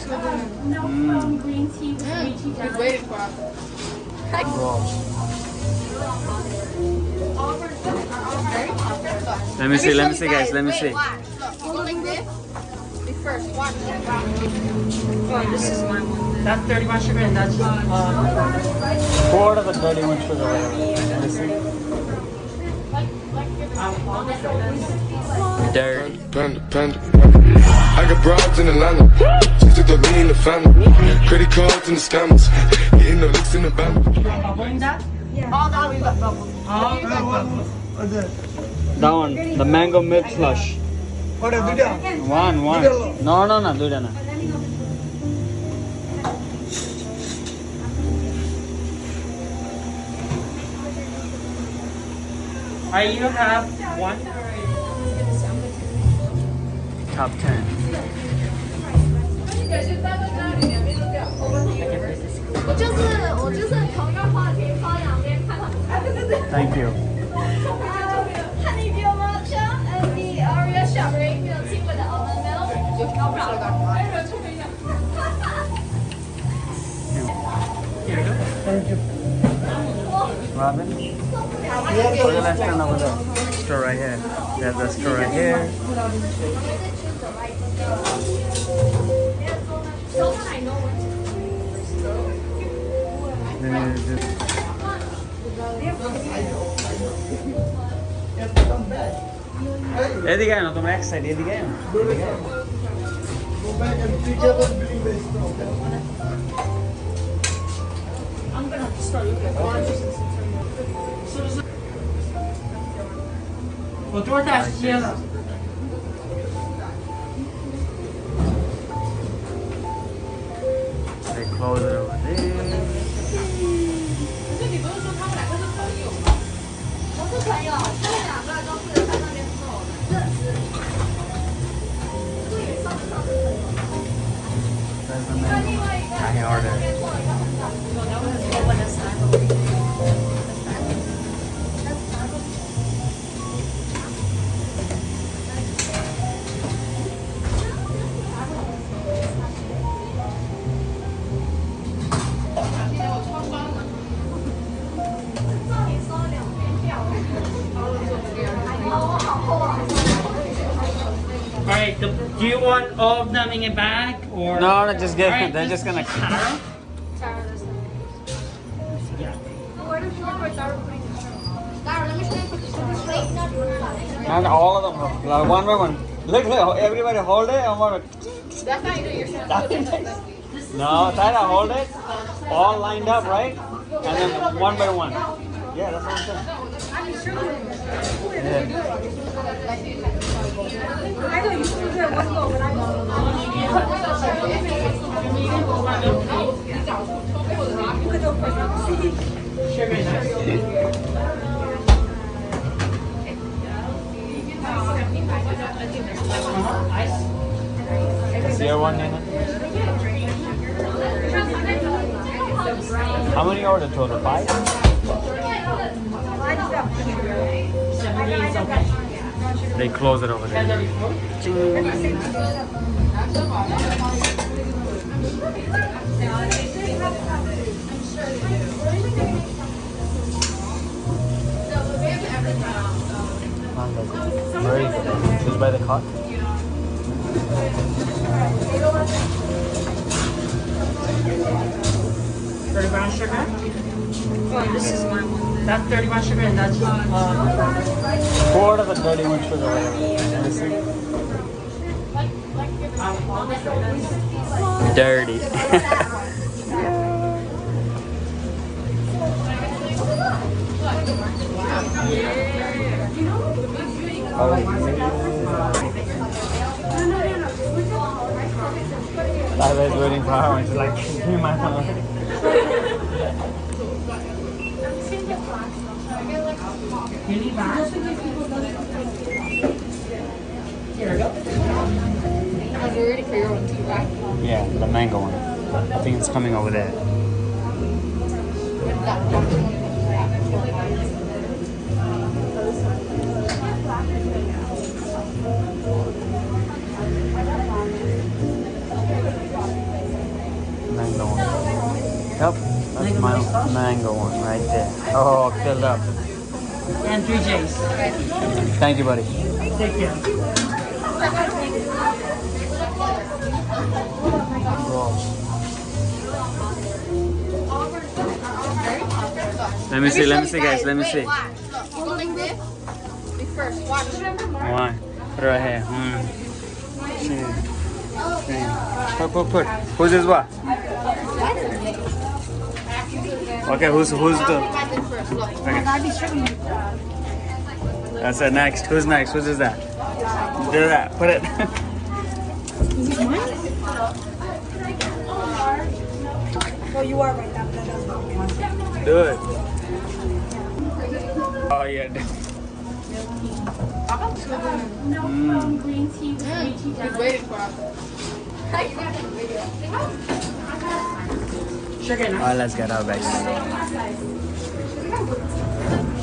Green tea with green tea. We waited for us. Let me see, guys. Let me see. Go like this. The first one. Oh, this is my one. That's 31 sugar and that's Quarter of the 31 sugar. Let me see. Dirty. Panda. I got broads in Atlanta. Just took the me in the family. Credit cards and the scammers. Getting the licks in the band. bubbling that? All that we got bubbles. That one, the mango milk slush. What a good One. No, do that. You have one. Top 10. Thank you. Honeydew matcha and the Oreo strawberry milk tea with the almond milk. No problem. Robin? Put the last one over there. Straw right here. There's a straw right here. এদিকে না তোমরা এক side এদিকে না I'm gonna start looking at oranges and我桌下歇了。 They close it over there. 你不是说他们两个是朋友吗？不是朋友，他们两个都是在那边做的，认识。对，上次是朋友。 There's the menu. I ordered. Alright, do you want all of them in a bag or? No, no, just give Alright, it. They're just gonna. Tara? Not all of them. Like one by one. Look, everybody hold it. That's how you do it yourself. No, Tyra, hold it. All lined up, right? And then one by one. Yeah, that's what I'm saying. Yeah. I know you still do it one go, but I Sugar and ice. Ice? Is there one, Nina? How many ordered total? 5? 70 is okay. They close it over there. 1034. Where is it? Just by the cot? $31 sugar. Oh, this is my one. That's 31 sugar and that's Quarter of the 31 sugar. Let me see. Dirty. I was waiting for her and she's like, give me my phone. You need that? Here we go. We're ready for your one too, right? Yeah, the mango one. I think it's coming over there. mango one. Yep, that's my mango one right there. Oh, filled up. And 3 J's. Thank you, buddy. Take care. Let me see, guys. Let me see. Watch. Look, go like this. Be first. Watch. One. Put it right here. One. Two. Three. Put. Who's this what? Okay, who's the? Watch this first. Look. Okay. That's it. Next. Who's next? Who's is that? Do that. Put it. Oh, you are right. That does not count. Do it. Oh yeah. He's waiting for us. Sugar now. Alright, let's get out, guys.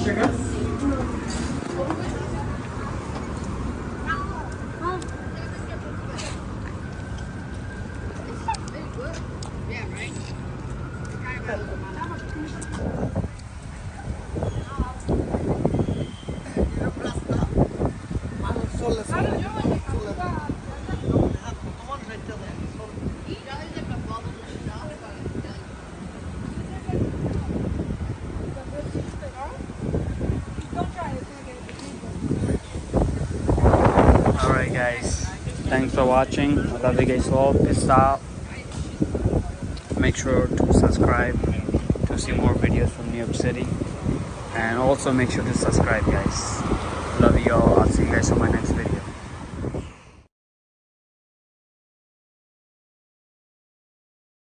Sugar. Alright, guys. Thanks for watching. I love you guys all. Peace out. Make sure to subscribe to see more videos from New York City. And also make sure to subscribe, guys. Love you all. I'll see you guys on my next video.